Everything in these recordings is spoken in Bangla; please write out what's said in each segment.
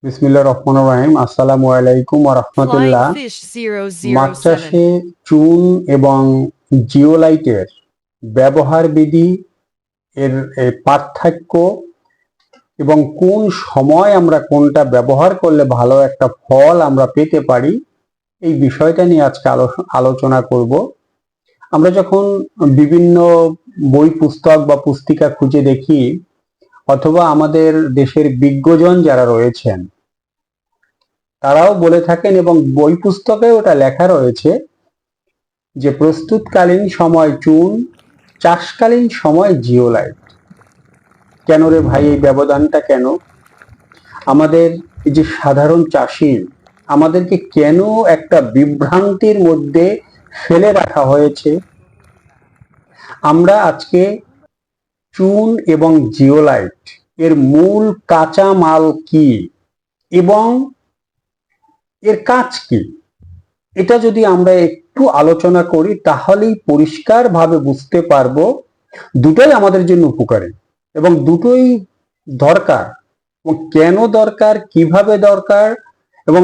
বিসমিল্লাহির রহমানির রহিম। আসসালামু আলাইকুম ওয়া Flying রাহমাতুল্লাহ। Fish মাছ 007. চাষে চুন এবং জিওলাইটের ব্যবহার বিধি, এর পার্থক্য এবং কোন সময় আমরা কোনটা ব্যবহার করলে ভালো একটা ফল আমরা পেতে পারি, এই বিষয়টা নিয়ে আজকে আলোচনা করব। আমরা যখন বিভিন্ন বই পুস্তক বা পুস্তিকা খুঁজে দেখি, অথবা আমাদের দেশের বিজ্ঞজন যারা রয়েছেন তারাও বলে থাকেন এবং বই পুস্তকে ওটা লেখা রয়েছে যে প্রস্তুতকালীন সময় চুন, চাষকালীন সময় জিওলাইট। কেন রে ভাই এই ব্যবধানটা কেন? আমাদের এই যে সাধারণ চাষি, আমাদেরকে কেন একটা বিভ্রান্তির মধ্যে ফেলে রাখা হয়েছে? আমরা আজকে চুন এবং জিওলাইট এর মূল কাঁচা মাল কি এবং এর কাজ কি, এটা যদি আমরা একটু আলোচনা করি তাহলেই পরিষ্কারভাবে বুঝতে পারবো দুটোই আমাদের জন্য উপকারী এবং দুটোই দরকার। এবং কেন দরকার, কিভাবে দরকার এবং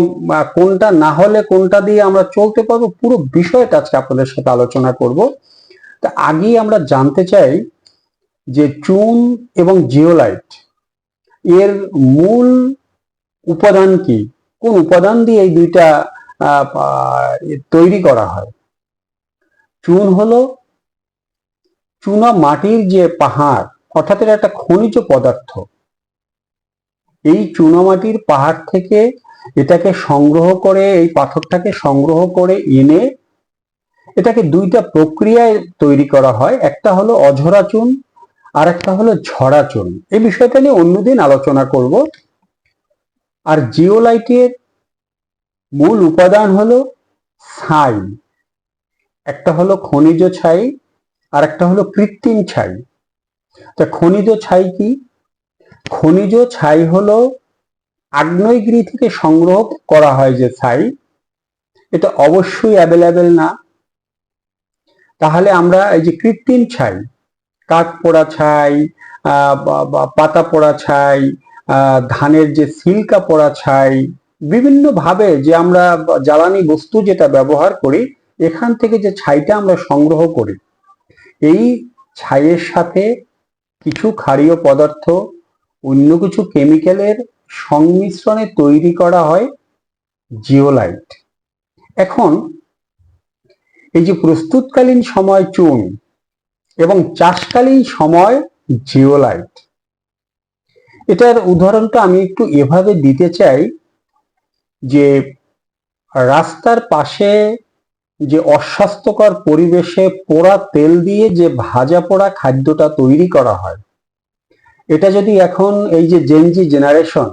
কোনটা না হলে কোনটা দিয়ে আমরা চলতে পারবো, পুরো বিষয়টা আজকে আপনাদের সাথে আলোচনা করব। তা আগেই আমরা জানতে চাই যে চুন এবং জিওলাইট এর মূল উপাদান কি, কোন উপাদান দিয়ে এই দুইটা তৈরি করা হয়। চুন হলো চুনা মাটির যে পাহাড়, অর্থাৎ এটা একটা খনিজ পদার্থ। এই চুনামাটির পাহাড় থেকে এটাকে সংগ্রহ করে, এই পাথরটাকে সংগ্রহ করে এনে এটাকে দুইটা প্রক্রিয়ায় তৈরি করা হয়। একটা হলো অঝরা চুন আর একটা হলো ঝরা চুন। এই বিষয়টা নিয়ে অন্যদিন আলোচনা করব। আর জিওলাইটের মূল উপাদান হলো ছাই। একটা হলো খনিজ ছাই আর একটা হলো কৃত্রিম ছাই। তা খনিজ ছাই কি? খনিজ ছাই হলো আগ্নেয়গিরি থেকে সংগ্রহ করা হয় যে ছাই, এটা অবশ্যই অ্যাভেলেবেল না। তাহলে আমরা এই যে কৃত্রিম ছাই, কাঠ পোড়া ছাই, পাতা পোড়া ছাই, ধানের যে সিল্কা পোড়া ছাই, বিভিন্ন ভাবে যে আমরা জ্বালানি বস্তু যেটা ব্যবহার করি, এখান থেকে যে ছাইটা আমরা সংগ্রহ করি, এই ছাইয়ের সাথে কিছু ক্ষারীয় পদার্থ, অন্য কিছু কেমিক্যালের সংমিশ্রণে তৈরি করা হয় জিওলাইট। এখন এই যে প্রস্তুতকালীন সময় চুন এবং চাষকালীন সময় জিওলাইট, এটার উদাহরণটা আমি একটু এভাবে দিতে চাই যে রাস্তার পাশে যে অস্বাস্থ্যকর পরিবেশে পোড়া তেল দিয়ে যে ভাজা পোড়া খাদ্যটা তৈরি করা হয়, এটা যদি এখন এই যে জেনজি জেনারেশন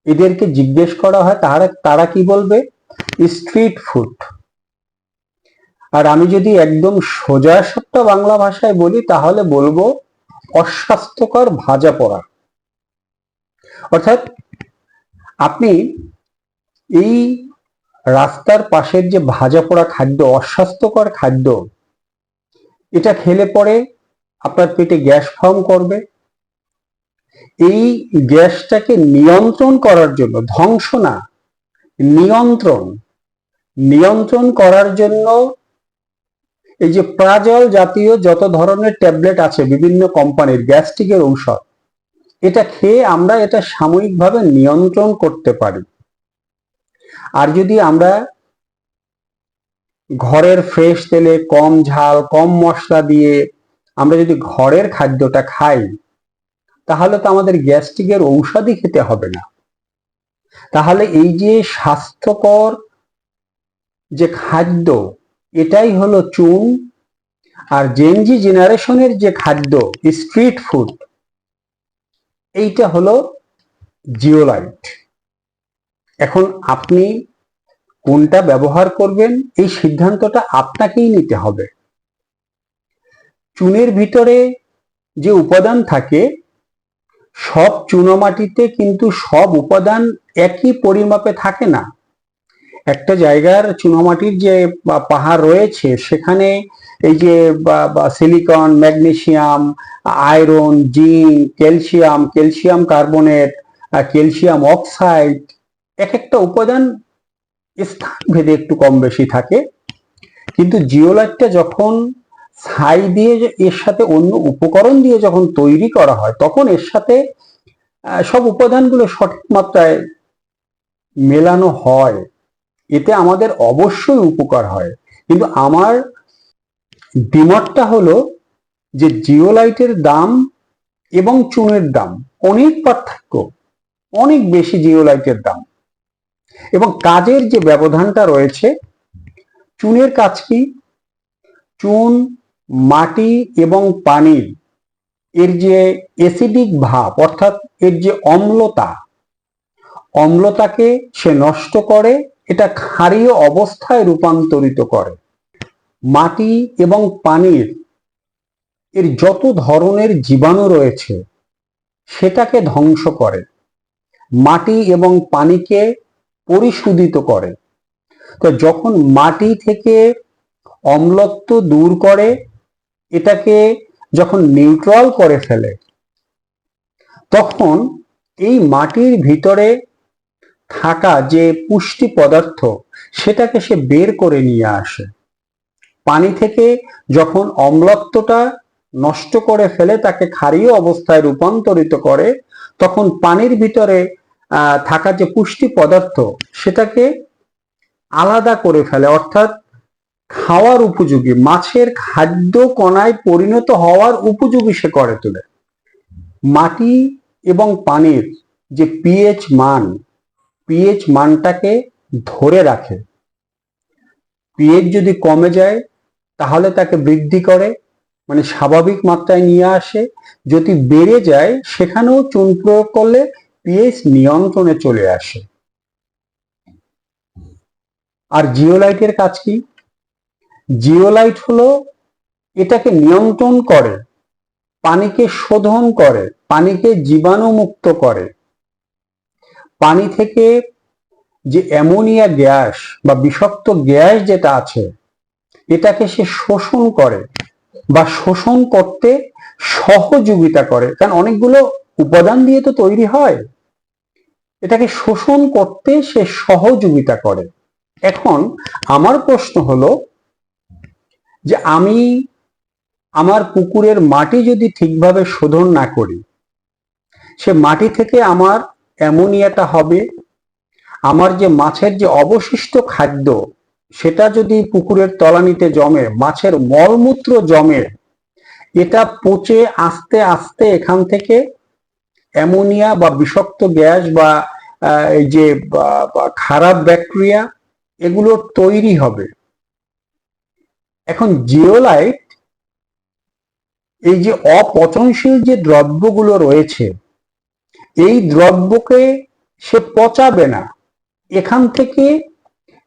এদেরকে জিজ্ঞেস করা হয় তাহলে তারা কি বলবে? Street food. আর আমি যদি একদম সোজা সাপটা বাংলা ভাষায় বলি তাহলে বলবো অস্বাস্থ্যকর ভাজা পোড়া। অর্থাৎ আপনি এই রাস্তার পাশের যে ভাজা পোড়া খাদ্য, অস্বাস্থ্যকর খাদ্য, এটা খেলে পরে আপনার পেটে গ্যাস ফর্ম করবে। এই গ্যাসটাকে নিয়ন্ত্রণ করার জন্য, ধ্বংস না, নিয়ন্ত্রণ নিয়ন্ত্রণ করার জন্য এই যে প্রাজল জাতীয় যত ধরনের ট্যাবলেট আছে বিভিন্ন কোম্পানির গ্যাস্ট্রিকের ঔষধ, এটা খেয়ে আমরা এটা সাময়িকভাবে নিয়ন্ত্রণ করতে পারি। আর যদি আমরা ঘরের ফ্রেশ তেলে কম ঝাল কম মশলা দিয়ে আমরা যদি ঘরের খাদ্যটা খাই, তাহলে তো আমাদের গ্যাস্ট্রিকের ঔষধই খেতে হবে না। তাহলে এই যে স্বাস্থ্যকর যে খাদ্য, এটাই হলো চুন। আর জেনজি জেনারেশনের যে খাদ্য, স্ট্রিট ফুড, এইটা হলো জিওলাইট। এখন আপনি কোনটা ব্যবহার করবেন এই সিদ্ধান্তটা আপনাকেই নিতে হবে। চুনের ভিতরে যে উপাদান থাকে, সব চুনামাটিতে কিন্তু সব উপাদান একই পরিমাপে থাকে না। একটা জায়গার চুনামাটির যে পাহাড় রয়েছে সেখানে এই যে silicon, magnesium, iron, zinc, calcium, calcium carbonate, calcium oxide, এক একটা উপাদান স্থান ভেদে একটু কম বেশি থাকে। কিন্তু জিওলাইটটা যখন ছাই দিয়ে এর সাথে অন্য উপকরণ দিয়ে যখন তৈরি করা হয়, তখন এর সাথে সব উপাদানগুলো সঠিক মাত্রায় মেলানো হয়, এতে আমাদের অবশ্যই উপকার হয়। কিন্তু আমার দ্বিমতটা হলো যে জিওলাইটের দাম এবং চুনের দাম অনেক পার্থক্য, অনেক বেশি জিওলাইটের দাম, এবং কাজের যে ব্যবধানটা রয়েছে। চুনের কাজ কি? চুন মাটি এবং পানির এর যে অ্যাসিডিক ভাব, অর্থাৎ এর যে অম্লতাকে সে নষ্ট করে, এটা ক্ষারীয় অবস্থায় রূপান্তরিত করে। মাটি এবং পানির এর যত ধরনের জীবাণু রয়েছে সেটাকে ধ্বংস করে, মাটি এবং পানিকে পরিশোধিত করে। তো যখন মাটি থেকে অম্লত্ব দূর করে, এটাকে যখন নিউট্রাল করে ফেলে, তখন এই মাটির ভিতরে থাকা যে পুষ্টি পদার্থ সেটাকে সে বের করে নিয়ে আসে। পানি থেকে যখন অম্লত্বটা নষ্ট করে ফেলে, তাকে ক্ষারীয় অবস্থায় রূপান্তরিত করে, তখন পানির ভিতরে থাকা যে পুষ্টি পদার্থ সেটাকে আলাদা করে ফেলে, অর্থাৎ খাওয়ার উপযোগী, মাছের খাদ্য কণায় পরিণত হওয়ার উপযোগী সে করে তোলে। মাটি এবং পানির যে পিএইচ মানটাকে ধরে রাখে। পিএইচ যদি কমে যায় তাহলে তাকে বৃদ্ধি করে, মানে স্বাভাবিক মাত্রায় নিয়ে আসে। যদি বেড়ে যায় সেখানেও চুন প্রয়োগ করলে পিএইচ নিয়ন্ত্রণে চলে আসে। আর জিওলাইটের কাজ কি? জিওলাইট হলো এটাকে নিয়ন্ত্রণ করে, পানিকে শোধন করে, পানিকে জীবাণুমুক্ত করে। পানি থেকে যে অ্যামোনিয়া গ্যাস বা বিষাক্ত গ্যাস যেটা আছে, এটাকে সে শোষণ করে বা শোষণ করতে সহযোগিতা করে, কারণ অনেকগুলো উপাদান দিয়ে তো তৈরি হয়, এটাকে শোষণ করতে সে সহযোগিতা করে। এখন আমার প্রশ্ন হলো যে আমি আমার পুকুরের মাটি যদি ঠিকভাবে শোধন না করি, সে মাটি থেকে আমার অ্যামোনিয়াটা হবে, আমার যে মাছের যে অবশিষ্ট খাদ্য সেটা যদি পুকুরের তলানিতে জমে, মাছের মলমূত্র জমে, এটা পচে আস্তে আস্তে এখান থেকে অ্যামোনিয়া বা বিষাক্ত গ্যাস বা এই যে খারাপ ব্যাকটেরিয়া এগুলো তৈরি হবে। এখন জিওলাইট এই যে অপচনশীল যে দ্রব্যগুলো রয়েছে, এই দ্রব্যকে সে পচাবে না। এখান থেকে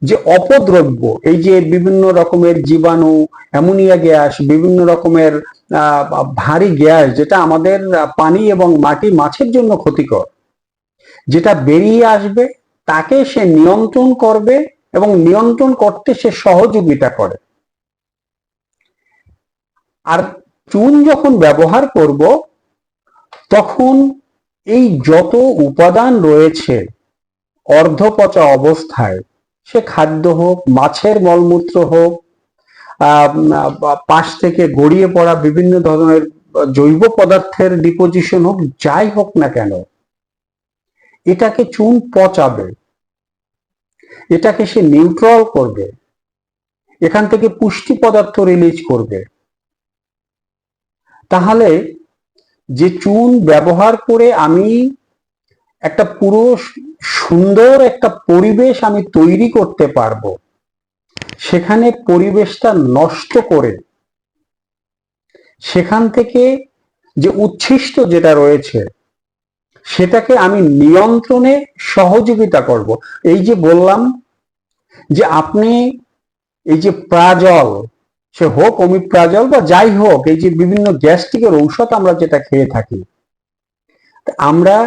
যে অপদ্রব্য, এই যে বিভিন্ন রকমের জীবাণু, অ্যামোনিয়া গ্যাস, বিভিন্ন রকমের ভারী গ্যাস যেটা আমাদের পানি এবং মাটি মাছের জন্য ক্ষতিকর, যেটা বেরিয়ে আসবে তাকে সে নিয়ন্ত্রণ করবে এবং নিয়ন্ত্রণ করতে সে সহযোগিতা করে। আর চুন যখন ব্যবহার করব, তখন এই যত উপাদান রয়েছে অর্ধপচা অবস্থায়, সে খাদ্য হোক, মাছের মলমূত্র হোক, পাশ থেকে গড়িয়ে পড়া বিভিন্ন ধরনের জৈব পদার্থের ডিপোজিশন হোক, যাই হোক না কেন, এটাকে চুন পচাবে, এটাকে সে নিউট্রাল করবে, এখান থেকে পুষ্টি পদার্থ রিলিজ করবে। তাহলে যে চুন ব্যবহার করে আমি একটা পুরো সুন্দর একটা পরিবেশ আমি তৈরি করতে পারবো, সেখানে পরিবেশটা নষ্ট করে সেখান থেকে যে উচ্ছিষ্ট যেটা রয়েছে সেটাকে আমি নিয়ন্ত্রণে সহযোগিতা করব। এই যে বললাম যে আপনি এই যে প্রাজল, সে হোক অমিপ্রাজল বা যাই হোক, এই যে বিভিন্ন গ্যাস্ট্রিকের ঔষধ আমরা যেটা খেয়ে থাকি, আমরা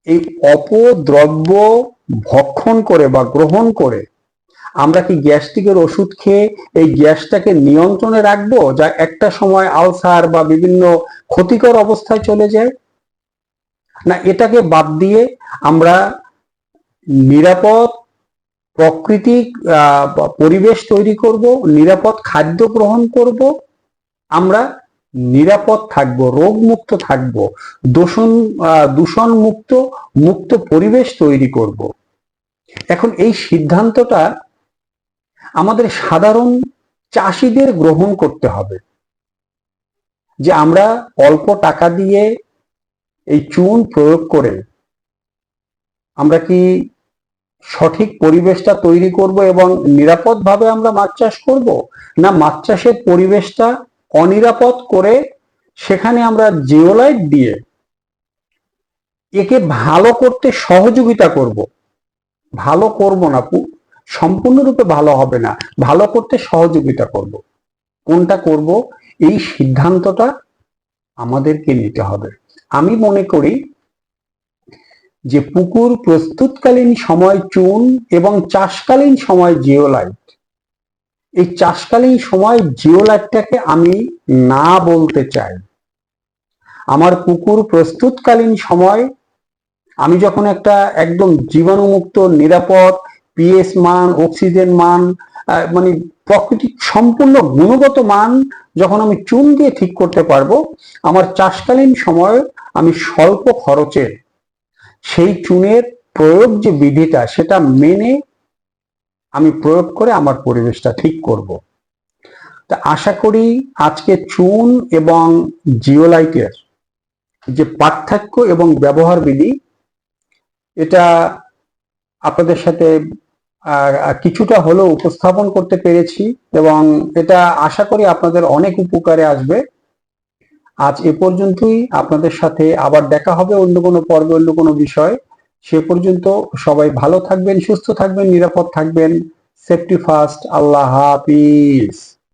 এই অপদ্রব্য ভক্ষণ করে বা গ্রহণ করে আমরা কি গ্যাস্ট্রিকের ওষুধ খেয়ে এই গ্যাসটাকে নিয়ন্ত্রণে রাখবো, যা একটা সময় আলসার বা বিভিন্ন ক্ষতিকর অবস্থায় চলে যায়? না এটাকে বাদ দিয়ে আমরা নিরাপদ প্রাকৃতিক পরিবেশ তৈরি করব, নিরাপদ খাদ্য গ্রহণ করব, আমরা নিরাপদ থাকব, রোগমুক্ত থাকব, দূষণ মুক্ত পরিবেশ তৈরি করব। এখন এই সিদ্ধান্তটা আমাদের সাধারণ চাষিদের গ্রহণ করতে হবে যে আমরা অল্প টাকা দিয়ে এই চুন প্রয়োগ করে আমরা কি সঠিক পরিবেশটা তৈরি করব এবং নিরাপদভাবে আমরা মাছ চাষ করব, না মাছ চাষের পরিবেশটা অনিরাপদ করে সেখানে আমরা জিওলাইট দিয়ে একে ভালো করতে সহযোগিতা করব। ভালো করব না, সম্পূর্ণরূপে ভালো হবে না, ভালো করতে সহযোগিতা করব। কোনটা করব এই সিদ্ধান্তটা আমাদেরকে নিতে হবে। আমি মনে করি যে পুকুর প্রস্তুতকালীন সময় চুন এবং চাষকালীন সময় জিওলাইট, এই চাষকালীন সময় জিওলাইটটাকে আমি না বলতে চাই। আমার পুকুর প্রস্তুতকালীন সময় আমি যখন একটা একদম জীবাণুমুক্ত নিরাপদ পিএইচ মান, অক্সিজেন মান, মানে প্রাকৃতিক সম্পূর্ণ গুণগত মান যখন আমি চুন দিয়ে ঠিক করতে পারবো, আমার চাষকালীন সময় আমি স্বল্প খরচে সেই চুনের প্রয়োগ যে বিধিটা সেটা মেনে আমি প্রয়োগ করে আমার পরিবেশটা ঠিক করব। তা আশা করি আজকে চুন এবং জিওলাইটের যে পার্থক্য এবং ব্যবহার বিধি, এটা আপনাদের সাথে কিছুটা হলেও উপস্থাপন করতে পেরেছি এবং এটা আশা করি আপনাদের অনেক উপকারে আসবে। আজ এ পর্যন্তই। আপনাদের সাথে আবার দেখা হবে অন্য কোনো পর্বে, অন্য কোনো বিষয়। সে পর্যন্ত সবাই ভালো থাকবেন, সুস্থ থাকবেন, নিরাপদ থাকবেন। Safety first. আল্লাহ হাফিজ।